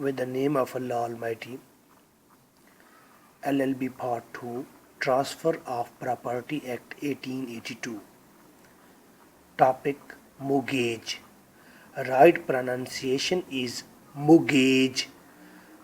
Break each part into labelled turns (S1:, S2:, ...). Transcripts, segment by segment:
S1: With the name of Allah Almighty. LLB Part 2, Transfer of Property Act 1882. Topic: Mortgage. Right pronunciation is mortgage,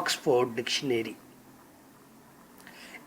S1: Oxford Dictionary.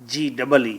S1: GEE,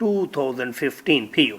S1: 2015 PU.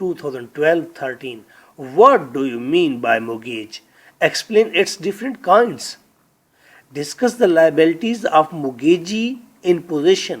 S1: 2012-13. What do you mean by mortgage? Explain its different kinds. Discuss the liabilities of mortgagee in possession.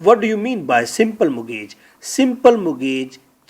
S1: What do you mean by simple mortgage? Simple mortgage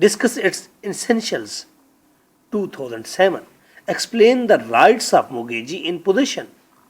S1: Discuss its essentials. 2007. Explain the rights of mortgagee in possession.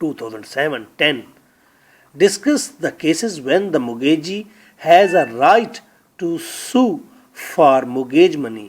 S1: 2007-10. Discuss the cases when the mortgagee has a right to sue for mortgage money.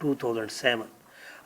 S1: 2007.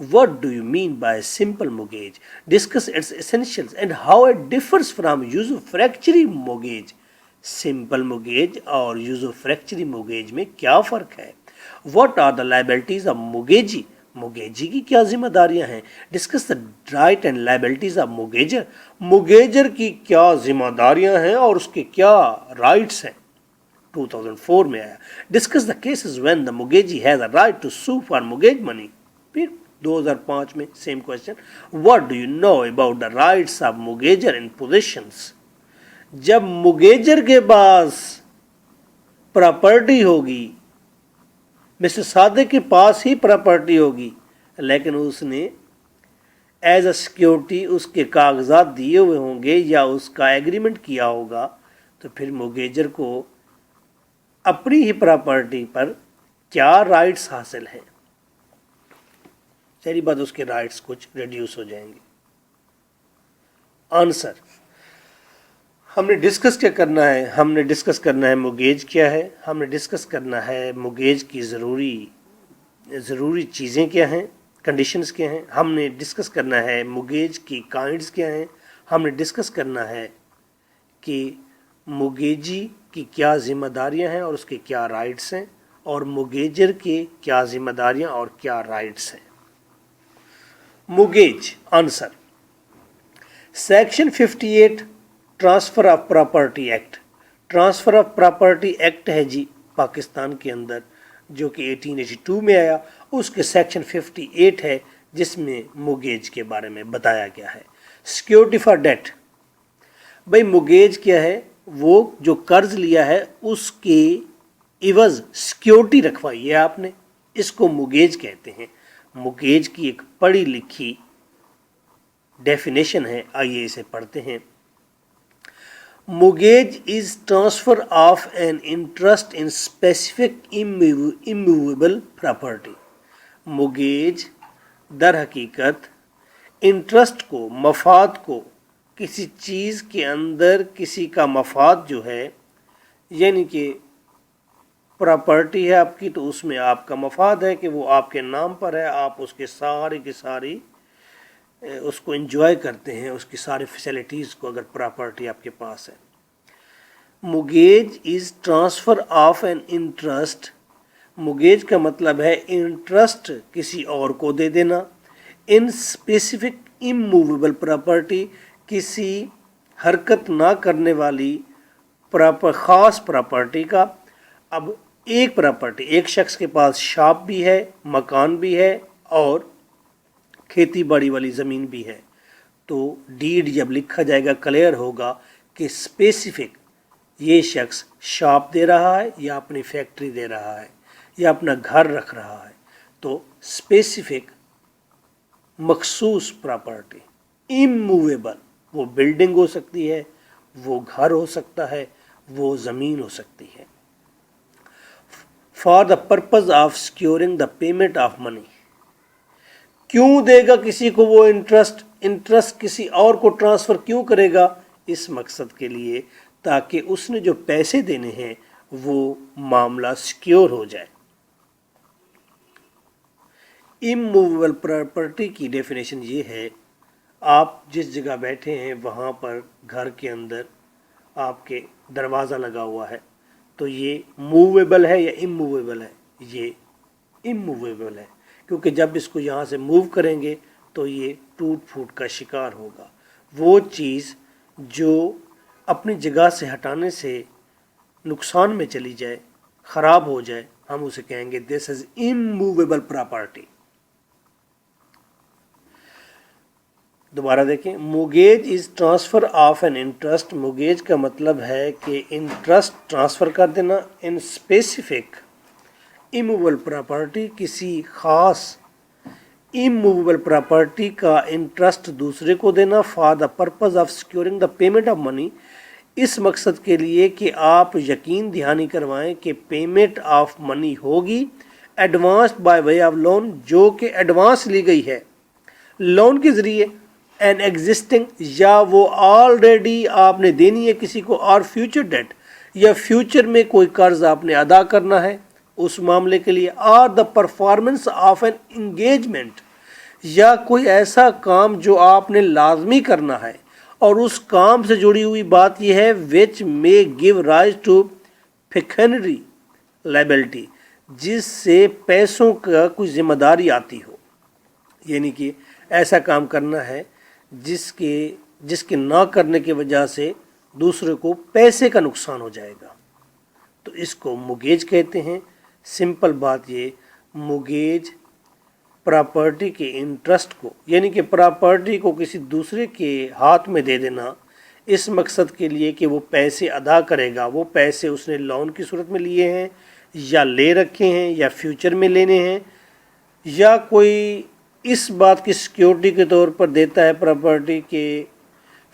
S1: What do you mean by simple mortgage? Discuss its essentials and how it differs from usufructuary mortgage. Simple mortgage اور یوزوفریکچری mortgage میں کیا فرق ہے؟ What are the liabilities of موگیجی؟ موگیجی کی کیا ذمہ داریاں ہیں؟ Discuss the right and liabilities of موگیجر؟ موگیجر کی کیا ذمہ داریاں ہیں اور اس کے کیا رائٹس ہیں؟ 2004 میں آیا. Discuss the cases when the mortgagee has a right to sue for mortgage money. پھر 2005 میں same question. What do you know about the rights of موگیجر ان پوزیشنس؟ جب موگیجر کے پاس پراپرٹی ہوگی، مسٹر صادق کے پاس ہی پراپرٹی ہوگی، لیکن اس نے ایز اے سیکیورٹی اس کے کاغذات دیے ہوئے ہوں گے یا اس کا ایگریمنٹ کیا ہوگا، تو پھر موگیجر کو اپنی ہی پراپرٹی پر کیا رائٹس حاصل ہیں؟ ظاہری بات اس کے رائٹس کچھ ریڈیوس ہو جائیں گے. آنسر ہم نے ڈسکس کیا کرنا ہے؟ ہم نے ڈسکس کرنا ہے موگیج کیا ہے، ہم نے ڈسکس کرنا ہے موگیج کی ضروری چیزیں کیا ہیں، کنڈیشنز کیا ہیں، ہم نے ڈسکس کرنا ہے موگیج کی کائنڈز کیا ہیں، ہم نے ڈسکس کرنا ہے کہ موگیجی کی کیا ذمہ داریاں ہیں اور اس کے کیا رائٹس ہیں، اور موگیجر کے کیا ذمہ داریاں اور کیا رائٹس ہیں. Mortgage. Answer section 58 transfer of property act. Transfer of property act ہے جی پاکستان کے اندر، جو کہ 1882 میں آیا. اس کے سیکشن 58 ہے جس میں موگیج کے بارے میں بتایا گیا ہے. Security for debt. بھائی موگیج کیا ہے؟ وہ جو قرض لیا ہے اس کے عوض سیکیورٹی رکھوائی ہے آپ نے، اس کو موگیج کہتے ہیں. موگیج کی ایک پڑھی لکھی ڈیفینیشن ہے، آئیے اسے پڑھتے ہیں. Mortgage is transfer of an interest in specific immovable property. Mortgage در حقیقت انٹرسٹ کو، مفاد کو، کسی چیز کے اندر کسی کا مفاد جو ہے، یعنی کہ پراپرٹی ہے آپ کی تو اس میں آپ کا مفاد ہے کہ وہ آپ کے نام پر ہے، آپ اس کے ساری کی ساری اس کو انجوائے کرتے ہیں، اس کی ساری فیسلٹیز کو، اگر پراپرٹی آپ کے پاس ہے. Mortgage is transfer of an interest. Mortgage کا مطلب ہے انٹرسٹ کسی اور کو دے دینا. ان اسپیسیفک اموویبل پراپرٹی، کسی حرکت نہ کرنے والی خاص پراپرٹی کا. اب ایک پراپرٹی، ایک شخص کے پاس شاپ بھی ہے، مکان بھی ہے اور کھیتی باڑی والی زمین بھی ہے، تو ڈیڈ جب لکھا جائے گا کلیئر ہوگا کہ اسپیسیفک یہ شخص شاپ دے رہا ہے یا اپنی فیکٹری دے رہا ہے یا اپنا گھر رکھ رہا ہے. تو اسپیسیفک مخصوص پراپرٹی. اموویبل وہ بلڈنگ ہو سکتی ہے، وہ گھر ہو سکتا ہے، وہ زمین ہو سکتی ہے. For the purpose of securing the payment of money. کیوں دے گا کسی کو وہ انٹرسٹ کسی اور کو ٹرانسفر کیوں کرے گا؟ اس مقصد کے لیے تاکہ اس نے جو پیسے دینے ہیں وہ معاملہ سیکیور ہو جائے. اموویبل پراپرٹی کی ڈیفینیشن یہ ہے، آپ جس جگہ بیٹھے ہیں وہاں پر گھر کے اندر آپ کے دروازہ لگا ہوا ہے، تو یہ موویبل ہے یا اموویبل ہے؟ یہ اموویبل ہے، کیونکہ جب اس کو یہاں سے موو کریں گے تو یہ ٹوٹ پھوٹ کا شکار ہوگا. وہ چیز جو اپنی جگہ سے ہٹانے سے نقصان میں چلی جائے، خراب ہو جائے، ہم اسے کہیں گے دس از اموویبل پراپرٹی. دوبارہ دیکھیں، mortgage is transfer of an interest. Mortgage کا مطلب ہے کہ انٹرسٹ ٹرانسفر کر دینا ان اسپیسیفک اموویبل پراپرٹی، کسی خاص اموویبل پراپرٹی کا انٹرسٹ دوسرے کو دینا. For the purpose of securing the payment of money, اس مقصد کے لیے کہ آپ یقین دہانی کروائیں کہ پیمنٹ آف منی ہوگی advanced by way of loan, جو کہ ایڈوانس لی گئی ہے لون کے ذریعے. این ایگزسٹنگ، یا وہ آلریڈی آپ نے دینی ہے کسی کو، اور فیوچر ڈیٹ، یا فیوچر میں کوئی قرض آپ نے ادا کرنا ہے اس معاملے کے لیے. اور the performance of an engagement, یا کوئی ایسا کام جو آپ نے لازمی کرنا ہے اور اس کام سے جڑی ہوئی بات یہ ہے which may give rise to pecuniary liability، جس سے پیسوں کا کوئی ذمہ داری آتی ہو، یعنی کہ ایسا کام کرنا ہے جس کے نہ کرنے کی وجہ سے دوسرے کو پیسے کا نقصان ہو جائے گا، تو اس کو مگیج کہتے ہیں۔ سمپل بات یہ، مگیج پراپرٹی کے انٹرسٹ کو، یعنی کہ پراپرٹی کو کسی دوسرے کے ہاتھ میں دے دینا اس مقصد کے لیے کہ وہ پیسے ادا کرے گا، وہ پیسے اس نے لون کی صورت میں لیے ہیں یا لے رکھے ہیں یا فیوچر میں لینے ہیں، یا کوئی اس بات کی سیکیورٹی کے طور پر دیتا ہے پراپرٹی کہ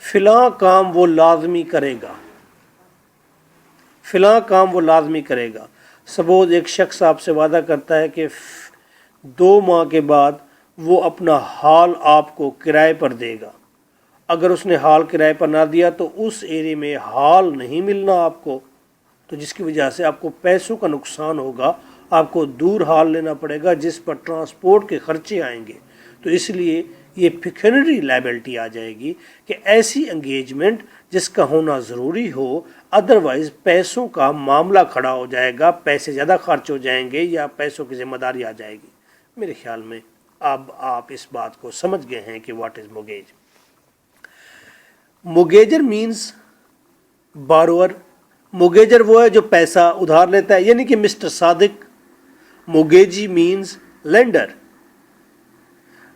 S1: فلاں کام وہ لازمی کرے گا، فلاں کام وہ لازمی کرے گا۔ سپوز ایک شخص آپ سے وعدہ کرتا ہے کہ 2 ماہ کے بعد وہ اپنا ہال آپ کو کرائے پر دے گا، اگر اس نے ہال کرائے پر نہ دیا تو اس ایرے میں ہال نہیں ملنا آپ کو، تو جس کی وجہ سے آپ کو پیسوں کا نقصان ہوگا، آپ کو دور ہال لینا پڑے گا جس پر ٹرانسپورٹ کے خرچے آئیں گے، تو اس لیے یہ پیکونری لائبلٹی آ جائے گی کہ ایسی انگیجمنٹ جس کا ہونا ضروری ہو، ادروائز پیسوں کا معاملہ کھڑا ہو جائے گا، پیسے زیادہ خرچ ہو جائیں گے یا پیسوں کی ذمہ داری آ جائے گی۔ میرے خیال میں اب آپ اس بات کو سمجھ گئے ہیں کہ واٹ از موگیج۔ موگیجر مینز بارور، موگیجر وہ ہے جو پیسہ ادھار لیتا ہے، یعنی کہ مسٹر صادق۔ موگیجی مینز لینڈر،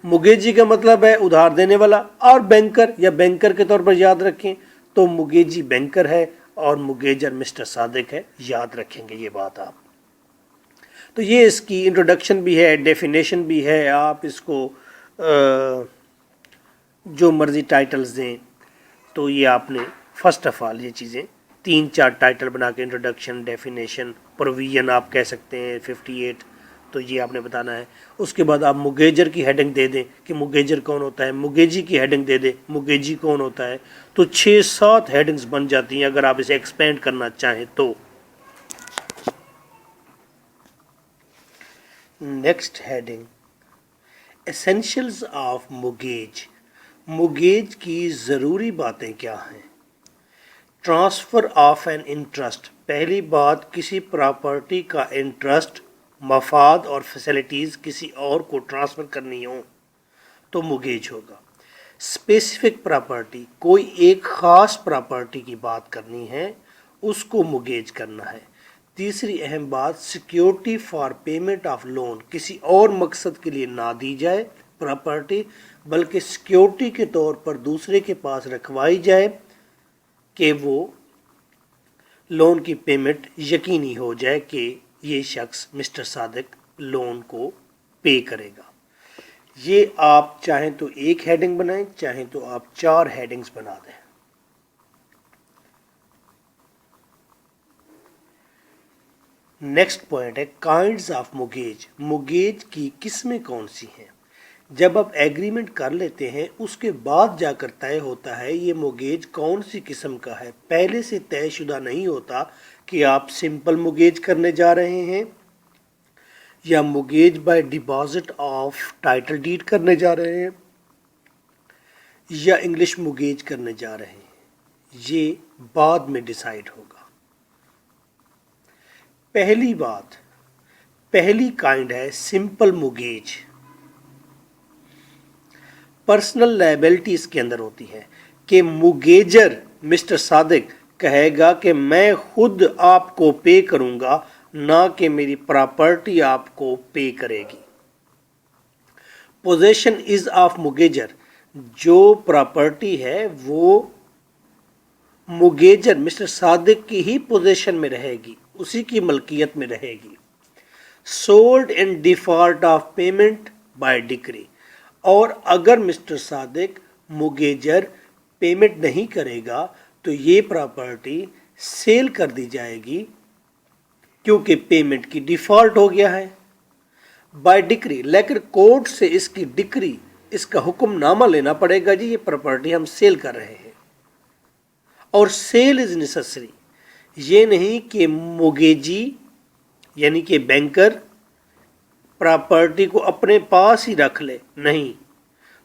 S1: موگیجی کا مطلب ہے ادھار دینے والا، اور بینکر یا بینکر کے طور پر یاد رکھیں تو موگیجی بینکر ہے اور موگیجر مسٹر صادق ہے، یاد رکھیں گے یہ بات آپ۔ تو یہ اس کی انٹروڈکشن بھی ہے، ڈیفینیشن بھی ہے، آپ اس کو جو مرضی ٹائٹلز دیں، تو یہ آپ نے فرسٹ آف آل یہ چیزیں 3-4 ٹائٹل بنا کے، انٹروڈکشن، ڈیفینیشن، پروویژن آپ کہہ سکتے ہیں 58، تو یہ آپ نے بتانا ہے۔ اس کے بعد آپ موگیجر کی ہیڈنگ دے دیں کہ موگیجر کون ہوتا ہے، موگیجی کی ہیڈنگ دے دیں موگیجی کون ہوتا ہے، تو 6-7 ہیڈنگز بن جاتی ہیں اگر آپ اسے ایکسپینڈ کرنا چاہیں تو۔ Next heading, ایسینشلز of mortgage, mortgage کی ضروری باتیں کیا ہیں۔ ٹرانسفر آف این انٹرسٹ، پہلی بات کسی پراپرٹی کا انٹرسٹ، مفاد اور فیسلٹیز کسی اور کو ٹرانسفر کرنی ہوں تو موگیج ہوگا۔ اسپیسیفک پراپرٹی، کوئی ایک خاص پراپرٹی کی بات کرنی ہے، اس کو موگیج کرنا ہے۔ تیسری اہم بات، security for payment of loan, کسی اور مقصد کے لیے نہ دی جائے پراپرٹی، بلکہ سیکیورٹی کے طور پر دوسرے کے پاس رکھوائی جائے کہ وہ لون کی پیمنٹ یقینی ہو جائے کہ یہ شخص مسٹر صادق لون کو پے کرے گا۔ یہ آپ چاہیں تو ایک ہیڈنگ بنائیں، چاہیں تو آپ 4 ہیڈنگز بنا دیں۔ نیکسٹ پوائنٹ ہے کائنڈز آف موگیج، موگیج کی قسمیں کون سی ہیں۔ جب آپ ایگریمنٹ کر لیتے ہیں اس کے بعد جا کر طے ہوتا ہے یہ موگیج کون سی قسم کا ہے، پہلے سے طے شدہ نہیں ہوتا کہ آپ سمپل موگیج کرنے جا رہے ہیں یا mortgage by deposit of title deed کرنے جا رہے ہیں یا انگلش موگیج کرنے جا رہے ہیں، یہ بعد میں ڈیسائیڈ ہوگا۔ پہلی بات، پہلی کائنڈ ہے سمپل موگیج، پرسنل لائبلٹی اس کے اندر ہوتی ہے کہ موگیجر مسٹر صادق کہے گا کہ میں خود آپ کو پے کروں گا، نہ کہ میری پراپرٹی آپ کو پے کرے گی۔ پوزیشن از آف موگیجر، جو پراپرٹی ہے وہ موگیجر مسٹر صادق کی ہی پوزیشن میں رہے گی، اسی کی ملکیت میں رہے گی۔ Sold in default of payment by ڈکری، اور اگر مسٹر صادق موگیجر پیمنٹ نہیں کرے گا تو یہ پراپرٹی سیل کر دی جائے گی کیونکہ پیمنٹ کی ڈیفالٹ ہو گیا ہے بائی ڈکری، لیکن کورٹ سے اس کی ڈکری، اس کا حکم نامہ لینا پڑے گا، جی یہ پراپرٹی ہم سیل کر رہے ہیں۔ اور سیل از نیسیسری، یہ نہیں کہ موگیجی یعنی کہ بینکر پراپرٹی کو اپنے پاس ہی رکھ لے، نہیں،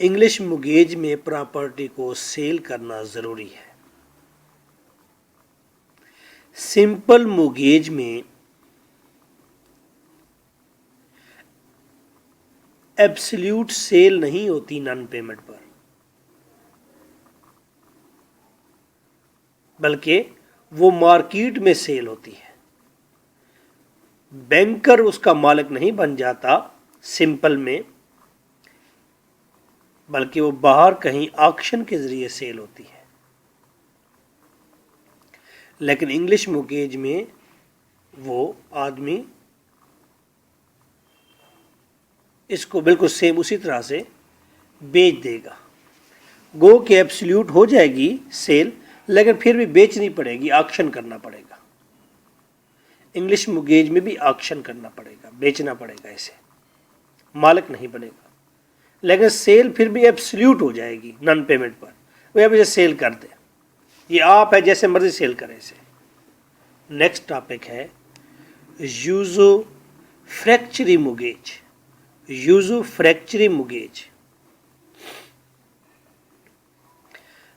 S1: انگلش مگیج میں پراپرٹی کو سیل کرنا ضروری ہے. سمپل مگیج میں ایبسلیوٹ سیل نہیں ہوتی نان پیمنٹ پر، بلکہ وہ مارکیٹ میں سیل ہوتی ہے. بینکر اس کا مالک نہیں بن جاتا سمپل میں، بلکہ وہ باہر کہیں آکشن کے ذریعے سیل ہوتی ہے. لیکن انگلش موگیج میں وہ آدمی اس کو بالکل سیم اسی طرح سے بیچ دے گا. گو کہ ایبسلیوٹ ہو جائے گی سیل، لیکن پھر بھی بیچنی پڑے گی، آکشن کرنا پڑے گا. انگلش موگیج میں بھی آکشن کرنا پڑے گا، بیچنا پڑے گا، اسے مالک نہیں بنے گا. لیکن سیل پھر بھی ایبسلیوٹ ہو جائے گی نان پیمنٹ پر. وہ اب اسے سیل کر دے، یہ آپ ہے، جیسے مرضی سیل کرے اسے. نیکسٹ ٹاپک ہے یوزو فریکچری موگیج. یوزو فریکچری موگیج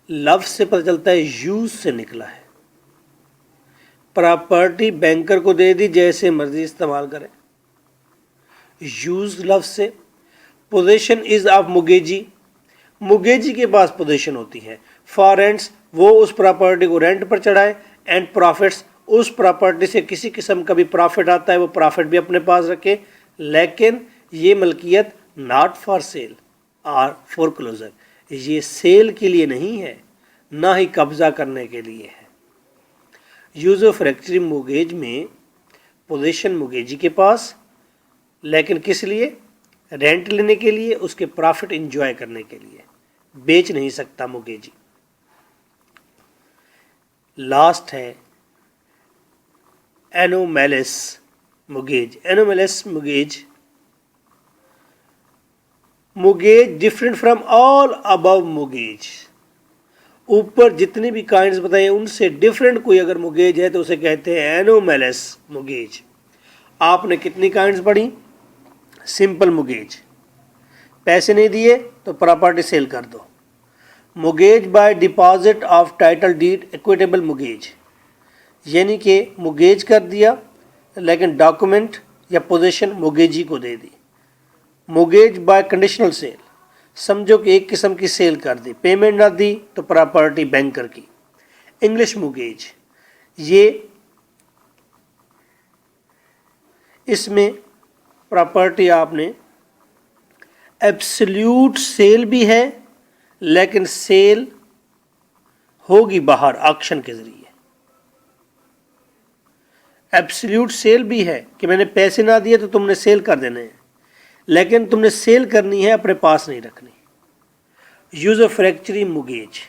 S1: لفظ سے پتہ چلتا ہے یوز سے نکلا ہے. پراپرٹی بینکر کو دے دی، جیسے مرضی استعمال کرے. یوز لفظ سے. پوزیشن از آف موگیجی، موگیجی کے پاس پوزیشن ہوتی ہے. فار رینٹس، وہ اس پراپرٹی کو رینٹ پر چڑھائے. اینڈ پروفٹس، اس پراپرٹی سے کسی قسم کا بھی پروفٹ آتا ہے وہ پروفٹ بھی اپنے پاس رکھے. لیکن یہ ملکیت ناٹ فار سیل اور فور کلوزر، یہ سیل کے لیے نہیں ہے، نہ ہی قبضہ کرنے کے لیے ہے. یوزو فریکچری موگیج میں پوزیشن موگیجی کے پاس، لیکن کس لیے؟ رینٹ لینے کے لیے، اس کے پروفٹ انجوائے کرنے کے لیے. بیچ نہیں سکتا موگیجی. لاسٹ ہے اینومیلس mortgage. اینومیلس mortgage different from all Abu mortgage. اوپر جتنی بھی کائنڈز بتائیں ان سے ڈفرینٹ کوئی اگر موگیج ہے تو اسے کہتے ہیں اینومیلس موگیج. آپ نے کتنی کائنڈز پڑھی؟ سمپل موگیج، پیسے نہیں دیے تو پراپرٹی سیل کر دو. Mortgage by deposit of title deed equitable mortgage, یعنی کہ موگیج کر دیا لیکن ڈاکومنٹ یا پوزیشن موگیجی کو دے دی. موگیج بائی کنڈیشنل سیل، سمجھو کہ ایک قسم کی سیل کر دی، پیمنٹ نہ دی تو پراپرٹی بینکر کی. انگلش موگیج، یہ اس میں پراپرٹی آپ نے ایبسلیوٹ سیل بھی ہے، لیکن سیل ہوگی باہر آکشن کے ذریعے. ایبسلیوٹ سیل بھی ہے کہ میں نے پیسے نہ دیے تو تم نے سیل کر دینے ہیں، لیکن تم نے سیل کرنی ہے، اپنے پاس نہیں رکھنی. یوزو فریکچری موگیج،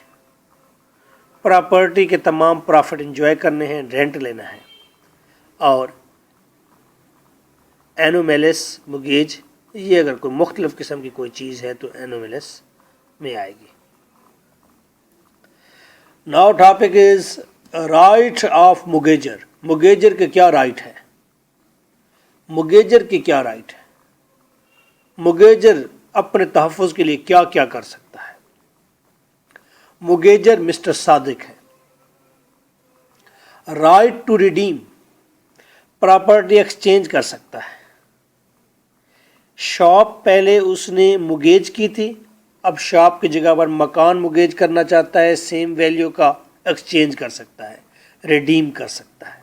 S1: پراپرٹی کے تمام پروفٹ انجوائے کرنے ہیں، رینٹ لینا ہے. اور اینومیلس موگیج، یہ اگر کوئی مختلف قسم کی کوئی چیز ہے تو اینومیلس میں آئے گی. Now topic is right of موگیجر. موگیجر کے کیا رائٹ ہے؟ موگیجر کی کیا رائٹ ہے؟ موگیجر اپنے تحفظ کے لیے کیا کیا کر سکتا ہے؟ موگیجر مسٹر صادق ہے. Right to redeem, property exchange کر سکتا ہے. شاپ پہلے اس نے موگیج کی تھی، اب شاپ کی جگہ پر مکان موگیج کرنا چاہتا ہے، سیم ویلیو کا ایکسچینج کر سکتا ہے، ریڈیم کر سکتا ہے.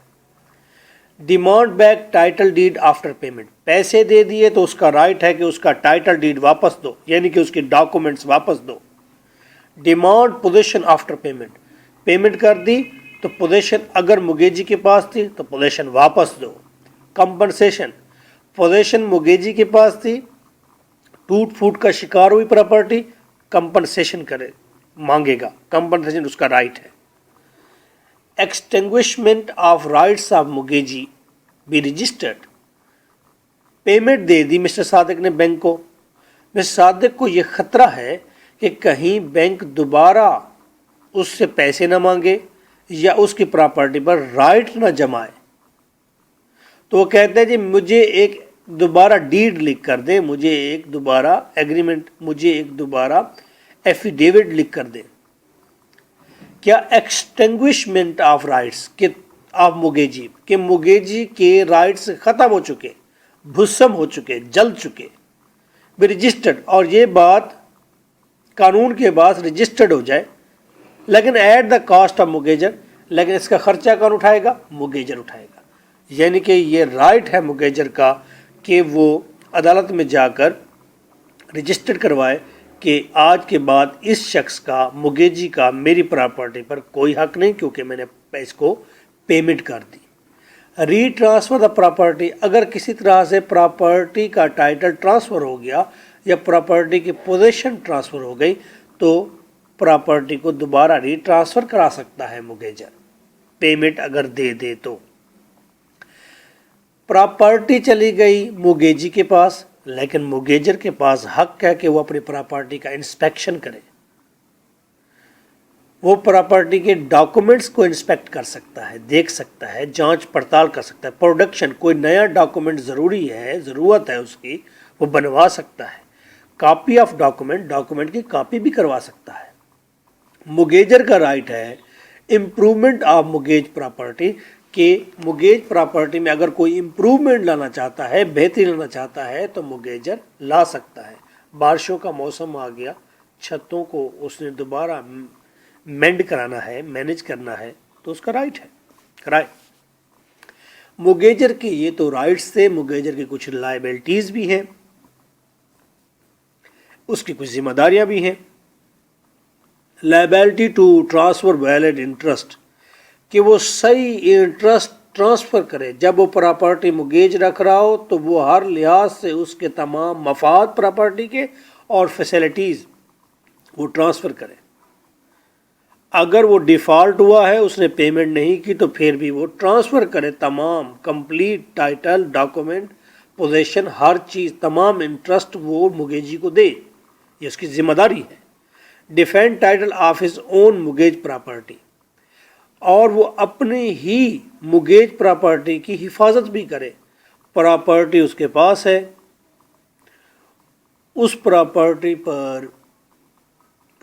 S1: Demand back title deed after payment, پیسے دے دیے تو اس کا رائٹ ہے کہ اس کا ٹائٹل ڈیڈ واپس دو، یعنی کہ اس کے ڈاکومنٹس واپس دو. Demand position after payment, payment کر دی تو پوزیشن اگر موگیجی کے پاس تھی تو پوزیشن واپس دو. کمپنسیشن، پوزیشن موگیجی کے پاس تھی، ٹوٹ پھوٹ کا شکار ہوئی پراپرٹی، کمپنسیشن کرے مانگے گا، کمپنسیشن اس کا رائٹ ہے. Extinguishment of rights of mortgagee be registered, payment دے دی مسٹر صادق نے بینک کو. مسٹر صادق کو یہ خطرہ ہے کہ کہیں بینک دوبارہ اس سے پیسے نہ مانگے یا اس کی پراپرٹی پر رائٹ نہ جمائے. تو وہ کہتے ہیں جی مجھے ایک دوبارہ ڈیڈ لکھ کر دیں، مجھے ایک دوبارہ ایگریمنٹ، مجھے ایک دوبارہ ایفیڈیوٹ لکھ کر دیں. کیا ایکسٹنگوشمنٹ آف رائٹس آف مگیجی، کہ مگیجی کے رائٹس ختم ہو چکے، بھسم ہو چکے، جل چکے، بھی رجسٹرڈ، اور یہ بات قانون کے بعد رجسٹرڈ ہو جائے، لیکن ایٹ دا کاسٹ آف مگیجر، لیکن اس کا خرچہ کون اٹھائے گا؟ مگیجر اٹھائے گا. یعنی کہ یہ رائٹ ہے مگیجر کا کہ وہ عدالت میں جا کر رجسٹرڈ کروائے کہ آج کے بعد اس شخص کا، مگیجی کا، میری پراپرٹی پر کوئی حق نہیں کیونکہ میں نے اس کو پیمنٹ کر دی. ری ٹرانسفر دا پراپرٹی، اگر کسی طرح سے پراپرٹی کا ٹائٹل ٹرانسفر ہو گیا یا پراپرٹی کی پوزیشن ٹرانسفر ہو گئی تو پراپرٹی کو دوبارہ ری ٹرانسفر کرا سکتا ہے مگیجر، پیمنٹ اگر دے دے تو. پراپرٹی چلی گئی مگیجی کے پاس، لیکن مگیجر کے پاس حق ہے کہ وہ اپنی پراپرٹی کا انسپیکشن کرے، وہ پراپرٹی کے ڈاکومنٹس کو انسپیکٹ کر سکتا ہے، دیکھ سکتا ہے، جانچ پڑتال کر سکتا ہے. پروڈکشن، کوئی نیا ڈاکومنٹ ضروری ہے، ضرورت ہے اس کی، وہ بنوا سکتا ہے. کاپی آف ڈاکومنٹ، ڈاکومنٹ کی کاپی بھی کروا سکتا ہے. مگیجر کا رائٹ ہے امپرومنٹ آف مگیج پراپرٹی، کہ مگیج پراپرٹی میں اگر کوئی امپرومنٹ لانا چاہتا ہے، بہتری لانا چاہتا ہے تو مگیجر لا سکتا ہے. بارشوں کا موسم آ گیا، چھتوں کو اس نے دوبارہ مینڈ کرانا ہے، مینج کرنا ہے، تو اس کا رائٹ ہے، کرائے. مگیجر کے یہ تو رائٹس تھے. مگیجر کی کچھ لائبلٹیز بھی ہیں، اس کی کچھ ذمہ داریاں بھی ہیں. Liability to transfer valid interest, کہ وہ صحیح انٹرسٹ ٹرانسفر کرے. جب وہ پراپرٹی مگیج رکھ رہا ہو تو وہ ہر لحاظ سے اس کے تمام مفاد پراپرٹی کے اور فیسلٹیز وہ ٹرانسفر کرے. اگر وہ ڈیفالٹ ہوا ہے، اس نے پیمنٹ نہیں کی، تو پھر بھی وہ ٹرانسفر کرے تمام کمپلیٹ ٹائٹل، ڈاکومنٹ، پوزیشن، ہر چیز، تمام انٹرسٹ وہ مگیجی کو دے. یہ اس کی ذمہ داری ہے. Defend title of his own mortgage property, اور وہ اپنے ہی مگیج پراپرٹی کی حفاظت بھی کرے. پراپرٹی اس کے پاس ہے، اس پراپرٹی پر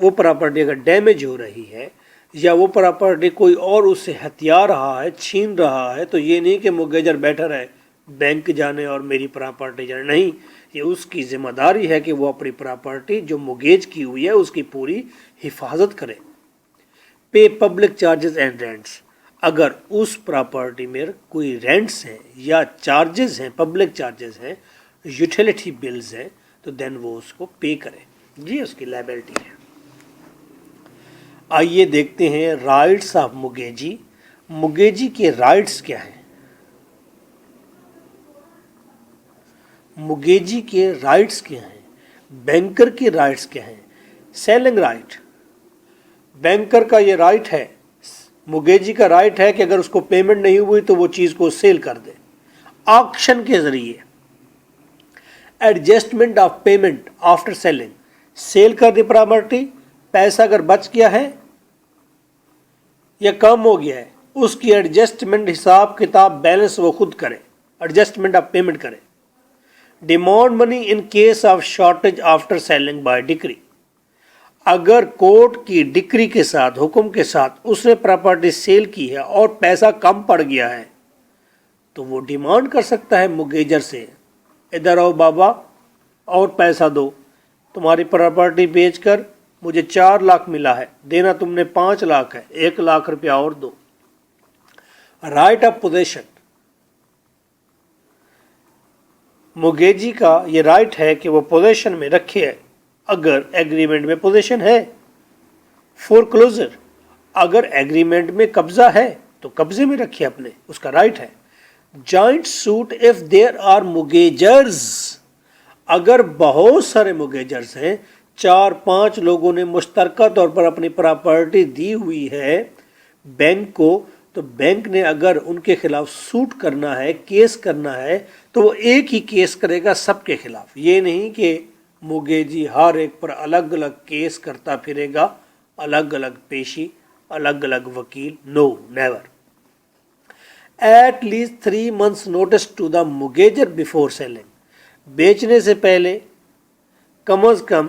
S1: وہ پراپرٹی اگر ڈیمیج ہو رہی ہے یا وہ پراپرٹی کوئی اور اس سے ہتھیا رہا ہے، چھین رہا ہے، تو یہ نہیں کہ مگیجر بیٹھا رہے بینک جانے اور میری پراپرٹی جانے. نہیں، یہ اس کی ذمہ داری ہے کہ وہ اپنی پراپرٹی جو مگیج کی ہوئی ہے اس کی پوری حفاظت کرے. پے پبلک چارجز اینڈ رینٹس، اگر اس پراپرٹی میں کوئی رینٹس ہیں یا چارجز ہیں، پبلک چارجز ہیں، یوٹیلیٹی بلز ہیں، تو دین وہ اس کو پے کرے. جی اس کی لائبلٹی ہے. آئیے دیکھتے ہیں رائٹس آف مگیجی. مگیجی کے رائٹس کیا ہیں؟ مگیجی کے رائٹس کیا ہیں؟ بینکر کے رائٹس کیا ہیں؟ سیلنگ رائٹ، بینکر کا یہ رائٹ ہے. مگیجی کا رائٹ ہے کہ اگر اس کو پیمنٹ نہیں ہوئی تو وہ چیز کو سیل کر دے آکشن کے ذریعے. Adjustment of payment after selling, sell کر دی پراپرٹی، پیسہ اگر بچ گیا ہے یا کم ہو گیا ہے، اس کی ایڈجسٹمنٹ، حساب کتاب، بیلنس وہ خود کرے، ایڈجسٹمنٹ آف پیمنٹ کرے. Demand money in case of shortage after selling by decree, اگر کورٹ کی ڈکری کے ساتھ، حکم کے ساتھ اس نے پراپرٹی سیل کی ہے اور پیسہ کم پڑ گیا ہے تو وہ ڈیمانڈ کر سکتا ہے مگیجر سے، ادھر آؤ بابا اور پیسہ دو، تمہاری پراپرٹی بیچ کر مجھے 4 لاکھ ملا ہے، دینا تم نے 5 لاکھ ہے، 1 لاکھ روپیہ اور دو. رائٹ آف پوزیشن، مگیجی کا یہ رائٹ ہے کہ وہ پوزیشن میں رکھے اگر ایگریمنٹ میں پوزیشن ہے. فور کلوزر، اگر ایگریمنٹ میں قبضہ ہے تو قبضے میں رکھے اپنے، اس کا رائٹ ہے. Joint suit if there are mortgagors, اگر بہت سارے مگیجرز ہیں، 4-5 لوگوں نے مشترکہ طور پر اپنی پراپرٹی دی ہوئی ہے بینک کو، تو بینک نے اگر ان کے خلاف سوٹ کرنا ہے، کیس کرنا ہے، تو وہ ایک ہی کیس کرے گا سب کے خلاف. یہ نہیں کہ مگیجی ہر ایک پر الگ الگ کیس کرتا پھرے گا، الگ الگ پیشی، الگ الگ وکیل. No, never. At least 3 months notice to the مگیجر بفور سیلنگ. بیچنے سے پہلے کم از کم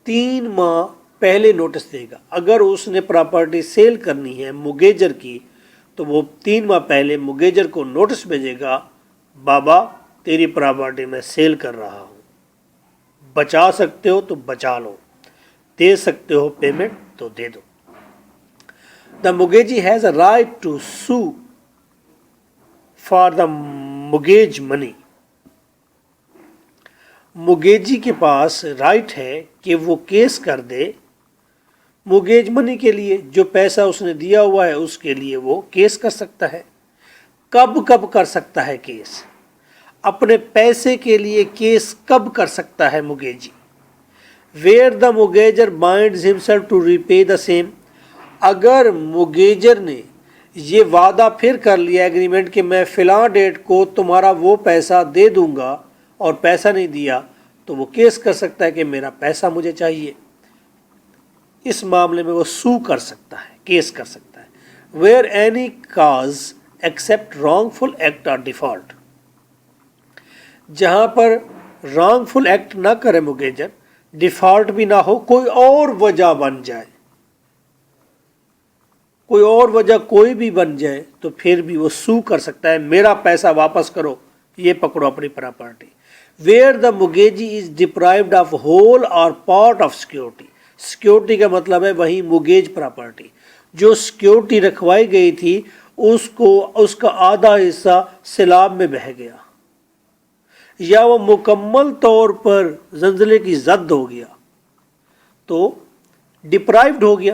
S1: 3 ماہ پہلے نوٹس دے گا. اگر اس نے پراپرٹی سیل کرنی ہے مگیجر کی تو وہ 3 ماہ پہلے مگیجر کو نوٹس بھیجے گا, بابا تیری پراپرٹی میں سیل کر رہا ہوں, بچا سکتے ہو تو بچا لو, دے سکتے ہو پیمنٹ تو دے دو. The mortgagee has a right to sue for the mortgage money. Mortgagee کے پاس رائٹ ہے کہ وہ کیس کر دے مگیج منی کے لیے, جو پیسہ اس نے دیا ہوا ہے اس کے لیے وہ کیس کر سکتا ہے. کب کب کر سکتا ہے کیس؟ اپنے پیسے کے لیے کیس کب کر سکتا ہے مگیجی؟ ویئر دا مگیجر binds himself to repay the same. اگر مگیجر نے یہ وعدہ پھر کر لیا ایگریمنٹ کہ میں فلاں ڈیٹ کو تمہارا وہ پیسہ دے دوں گا اور پیسہ نہیں دیا, تو وہ کیس کر سکتا ہے کہ میرا پیسہ مجھے چاہیے. اس معاملے میں وہ سو کر سکتا ہے, کیس کر سکتا ہے. Where any cause except wrongful act اور ڈیفالٹ. جہاں پر رانگ فل ایکٹ نہ کرے مگیجر, ڈیفالٹ بھی نہ ہو, کوئی اور وجہ بن جائے, کوئی اور وجہ کوئی بھی بن جائے, تو پھر بھی وہ سو کر سکتا ہے, میرا پیسہ واپس کرو, یہ پکڑو اپنی property. Where the mortgagee is deprived of whole or part of security. Security کا مطلب ہے وہی مگیج پراپرٹی. جو سیکورٹی رکھوائی گئی تھی اس کا آدھا حصہ سیلاب میں بہہ گیا, یا وہ مکمل طور پر زلزلے کی زد ہو گیا, تو ڈپرائیوڈ ہو گیا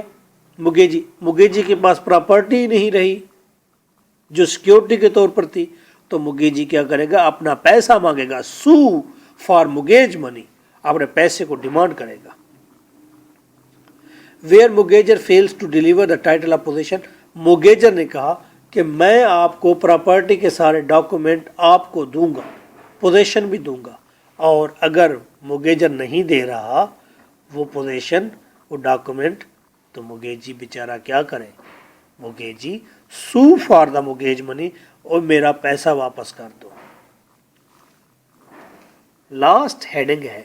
S1: مگیجی. مگیجی کے پاس پراپرٹی نہیں رہی جو سیکورٹی کے طور پر تھی, تو مگیجی کیا کرے گا؟ اپنا پیسہ مانگے گا, سو فار مگیج منی, اپنے پیسے کو ڈیمانڈ کرے گا. Where مگیجر fails to deliver the title of position. مگیجر نے کہا کہ میں آپ کو پراپرٹی کے سارے ڈاکومنٹ آپ کو دوں گا, پوزیشن بھی دوں گا, اور اگر مگیجر نہیں دے رہا وہ پوزیشن, وہ ڈاکومنٹ, تو مگیجی بیچارہ کیا کرے؟ مگیجی سو فار دا مگیج منی, اور میرا پیسہ واپس کر دو. لاسٹ ہیڈنگ ہے.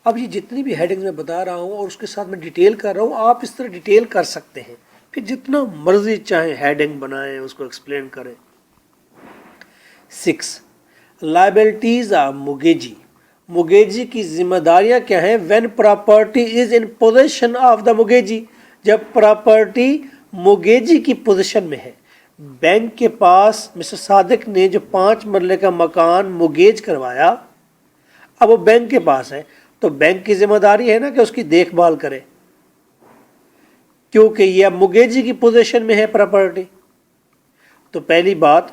S1: اب یہ جتنی بھی ہیڈنگ میں بتا رہا ہوں اور اس کے ساتھ میں ڈیٹیل کر رہا ہوں, آپ اس طرح ڈیٹیل کر سکتے ہیں, پھر جتنا مرضی چاہیں ہیڈنگ بنائیں, اس کو ایکسپلین کریں. 6. Liabilities of مگیجی. مگیجی کی ذمہ داریاں کیا ہیں؟ When property is in position of the mortgagee. جب پراپرٹی مگیجی کی پوزیشن میں ہے. بینک کے پاس مسٹر صادق نے جو 5 مرلے کا مکان مگیج کروایا, اب وہ بینک کے پاس ہے, تو بینک کی ذمہ داری ہے نا کہ اس کی دیکھ بھال کرے, کیونکہ یہ اب مگیجی کی پوزیشن میں ہے پراپرٹی. تو پہلی بات,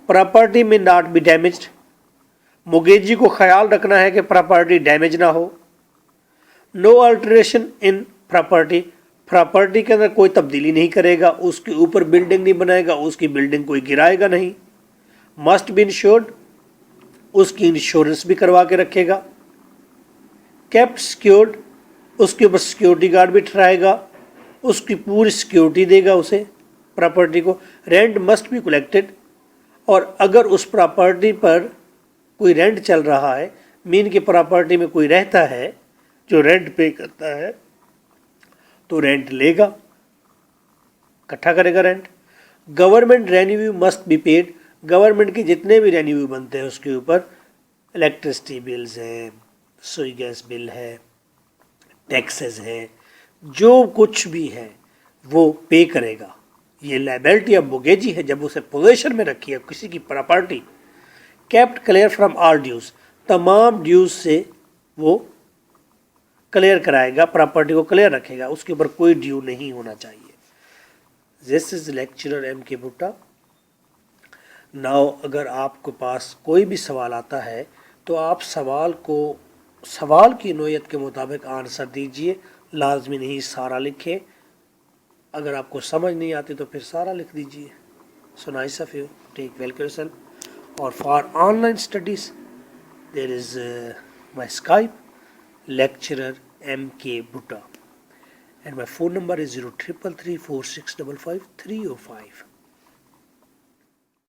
S1: پراپرٹی میں ناٹ بی ڈیمیجڈ. مگیجی کو خیال رکھنا ہے کہ پراپرٹی ڈیمیج نہ ہو. نو الٹریشن ان پراپرٹی. پراپرٹی کے اندر کوئی تبدیلی نہیں کرے گا, اس کے اوپر بلڈنگ نہیں بنائے گا, اس کی بلڈنگ کوئی گرائے گا نہیں. Must be ensured. اس کی انشورنس بھی کروا کے رکھے گا. Kept secured. اس کے اوپر سیکیورٹی گارڈ بھی ٹھہرائے گا, اس کی پوری سیکیورٹی دے گا اسے, پراپرٹی کو. Rent must be collected. اور اگر اس پراپرٹی پر کوئی رینٹ چل رہا ہے, مین کی پراپرٹی میں کوئی رہتا ہے جو رینٹ پے کرتا ہے, تو رینٹ لے گا, اکٹھا کرے گا rent. Government revenue must be paid. Government کے جتنے بھی رینیویو بنتے ہیں اس کے اوپر, الیکٹرسٹی بلز ہیں, سوئی گیس بل ہے, ٹیکسز ہے, جو کچھ بھی ہے وہ پے کرے گا. یہ لائبلٹی اب مگیجی ہے جب اسے پوزیشن میں رکھی ہے کسی کی property. Kept clear from all dues. تمام ڈیوز سے وہ کلیئر کرائے گا, پراپرٹی کو کلیئر رکھے گا, اس کے اوپر کوئی ڈیو نہیں ہونا چاہیے. دس از لیکچرر ایم کے بھٹا. ناؤ اگر آپ کے پاس کوئی بھی سوال آتا ہے تو آپ سوال کی نوعیت کے مطابق آنسر دیجئے, لازمی نہیں سارا لکھیں. اگر آپ کو سمجھ نہیں آتی تو پھر سارا لکھ دیجئے. So nice of you, take well care yourself. اور for online studies there is my Skype lecturer M.K. Bhutta, and my phone number is 0333 4655 305.